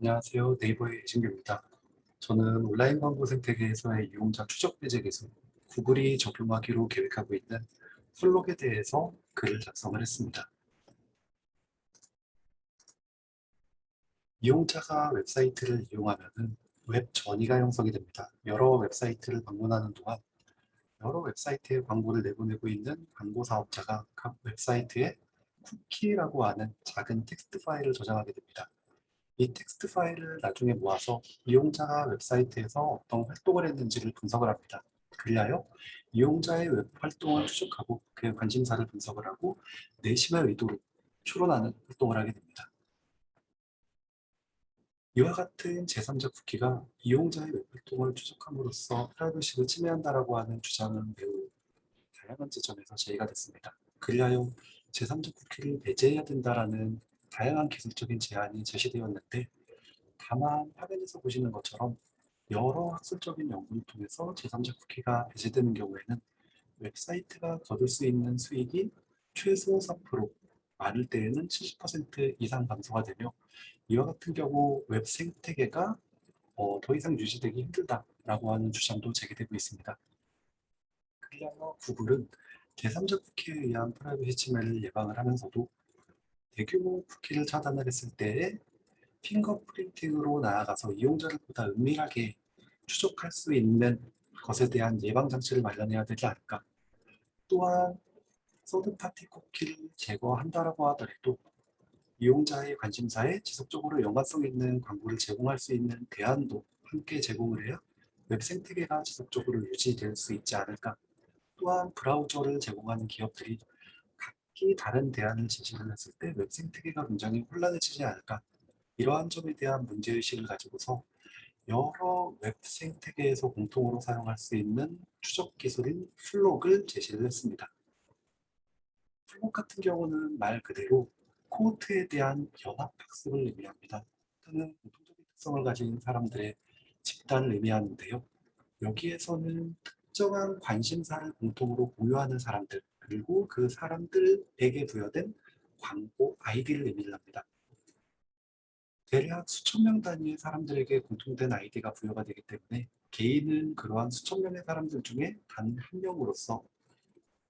안녕하세요. 네이버의 이진규입니다. 저는 온라인 광고 생태계에서의 이용자 추적 배제 기술, 구글이 적용하기로 계획하고 있는 플록에 대해서 글을 작성을 했습니다. 이용자가 웹사이트를 이용하면 웹 전이가 형성이 됩니다. 여러 웹사이트를 방문하는 동안 여러 웹사이트에 광고를 내보내고 있는 광고 사업자가 각 웹사이트에 쿠키라고 하는 작은 텍스트 파일을 저장하게 됩니다. 이 텍스트 파일을 나중에 모아서 이용자가 웹사이트에서 어떤 활동을 했는지를 분석을 합니다. 그리하여 이용자의 웹 활동을 추적하고 그의 관심사를 분석을 하고 내심의 의도를 추론하는 활동을 하게 됩니다. 이와 같은 제3자 쿠키가 이용자의 웹 활동을 추적함으로써 프라이버시를 침해한다라고 하는 주장은 매우 다양한 지점에서 제기가 됐습니다. 그리하여 제3자 쿠키를 배제해야 된다라는 다양한 기술적인 제안이 제시되었는데, 다만 화면에서 보시는 것처럼 여러 학술적인 연구를 통해서 제3자 쿠키가 배제되는 경우에는 웹사이트가 거둘 수 있는 수익이 최소 4%, 많을 때에는 70% 이상 감소가 되며, 이와 같은 경우 웹 생태계가 더 이상 유지되기 힘들다라고 하는 주장도 제기되고 있습니다. 그리하여 구글은 제3자 쿠키에 의한 프라이버시 침해를 예방을 하면서도 대규모 쿠키를 차단을 했을 때에 핑거프린팅으로 나아가서 이용자를 보다 은밀하게 추적할 수 있는 것에 대한 예방장치를 마련해야 되지 않을까. 또한 서드파티 쿠키를 제거한다라고 하더라도 이용자의 관심사에 지속적으로 연관성 있는 광고를 제공할 수 있는 대안도 함께 제공을 해야 웹 생태계가 지속적으로 유지될 수 있지 않을까. 또한 브라우저를 제공하는 기업들이 각기 다른 대안을 제시를 했을 때 웹 생태계가 굉장히 혼란해지지 않을까. 이러한 점에 대한 문제의식을 가지고서 여러 웹 생태계에서 공통으로 사용할 수 있는 추적 기술인 플록을 제시를 했습니다. 플록 같은 경우는 말 그대로 코드에 대한 연합학습을 의미합니다. 또는 공통적인 특성을 가진 사람들의 집단을 의미하는데요. 여기에서는 특정한 관심사를 공통으로 공유하는 사람들, 그리고 그 사람들에게 부여된 광고 아이디를 의미를 합니다. 대략 수천 명 단위의 사람들에게 공통된 아이디가 부여가 되기 때문에 개인은 그러한 수천 명의 사람들 중에 단 한 명으로서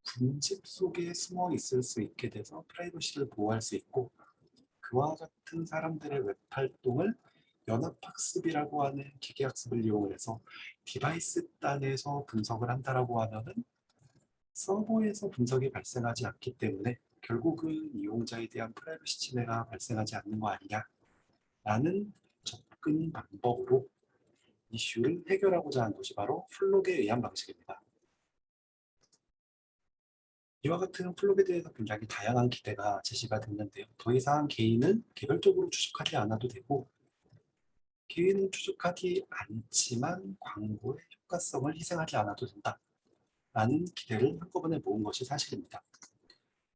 군집 속에 숨어 있을 수 있게 돼서 프라이버시를 보호할 수 있고, 그와 같은 사람들의 웹 활동을 연합학습이라고 하는 기계학습을 이용해서 디바이스 단에서 분석을 한다라고 하면은 서버에서 분석이 발생하지 않기 때문에 결국은 이용자에 대한 프라이버시 침해가 발생하지 않는 거 아니냐라는 접근 방법으로 이슈를 해결하고자 한 것이 바로 플록에 의한 방식입니다. 이와 같은 플록에 대해서 굉장히 다양한 기대가 제시가 됐는데요. 더 이상 개인은 개별적으로 추적하지 않아도 되고, 개인은 추적하지 않지만 광고의 효과성을 희생하지 않아도 된다라는 기대를 한꺼번에 모은 것이 사실입니다.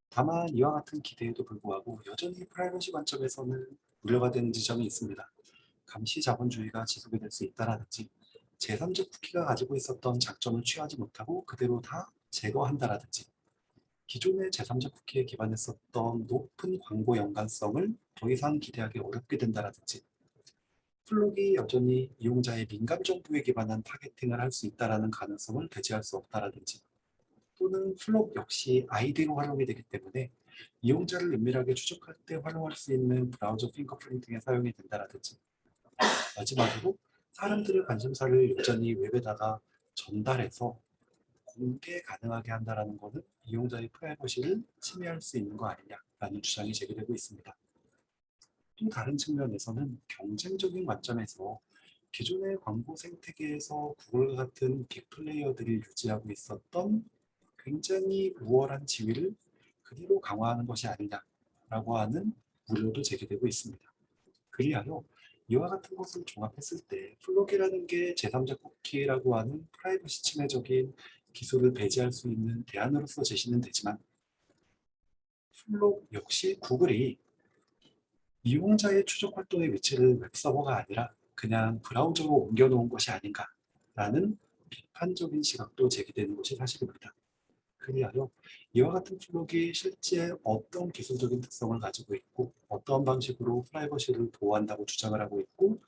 다만 이와 같은 기대에도 불구하고 여전히 프라이버시 관점에서는 우려가 되는 지점이 있습니다. 감시 자본주의가 지속이 될 수 있다라든지, 제3자 쿠키가 가지고 있었던 장점을 취하지 못하고 그대로 다 제거한다라든지, 기존의 제3자 쿠키에 기반했었던 높은 광고 연관성을 더 이상 기대하기 어렵게 된다라든지, 플록이 여전히 이용자의 민감 정보에 기반한 타겟팅을 할 수 있다는 가능성을 배제할 수 없다라든지, 또는 플록 역시 아이디로 활용이 되기 때문에 이용자를 은밀하게 추적할 때 활용할 수 있는 브라우저 핑거프린팅에 사용이 된다라든지, 마지막으로 사람들의 관심사를 여전히 웹에다가 전달해서 공개 가능하게 한다는 것은 이용자의 프라이버시를 침해할 수 있는 거 아니냐라는 주장이 제기되고 있습니다. 또 다른 측면에서는 경쟁적인 관점에서 기존의 광고 생태계에서 구글 같은 빅플레이어들이 유지하고 있었던 굉장히 우월한 지위를 그대로 강화하는 것이 아니냐라고 하는 우려도 제기되고 있습니다. 그리하여 이와 같은 것을 종합했을 때 플록이라는 게 제3자 쿠키라고 하는 프라이버시 침해적인 기술을 배제할 수 있는 대안으로서 제시는 되지만, 플록 역시 구글이 이용자의 추적 활동의 위치를 웹서버가 아니라 그냥 브라우저로 옮겨놓은 것이 아닌가라는 비판적인 시각도 제기되는 것이 사실입니다. 그리하여 이와 같은 플러그이 실제 어떤 기술적인 특성을 가지고 있고 어떠한 방식으로 프라이버시를 보호한다고 주장을 하고 있고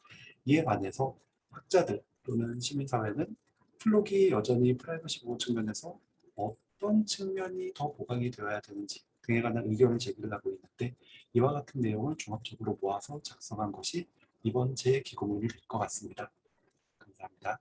이에 반해서 학자들 또는 시민사회는 플러그이 여전히 프라이버시 보호 측면에서 어떤 측면이 더 보강이 되어야 되는지 등에 관한 의견을 제기를 하고 있는데 이와 같은 내용을 종합적으로 모아서 작성한 것이 이번 제 기고문이 될 것 같습니다. 감사합니다.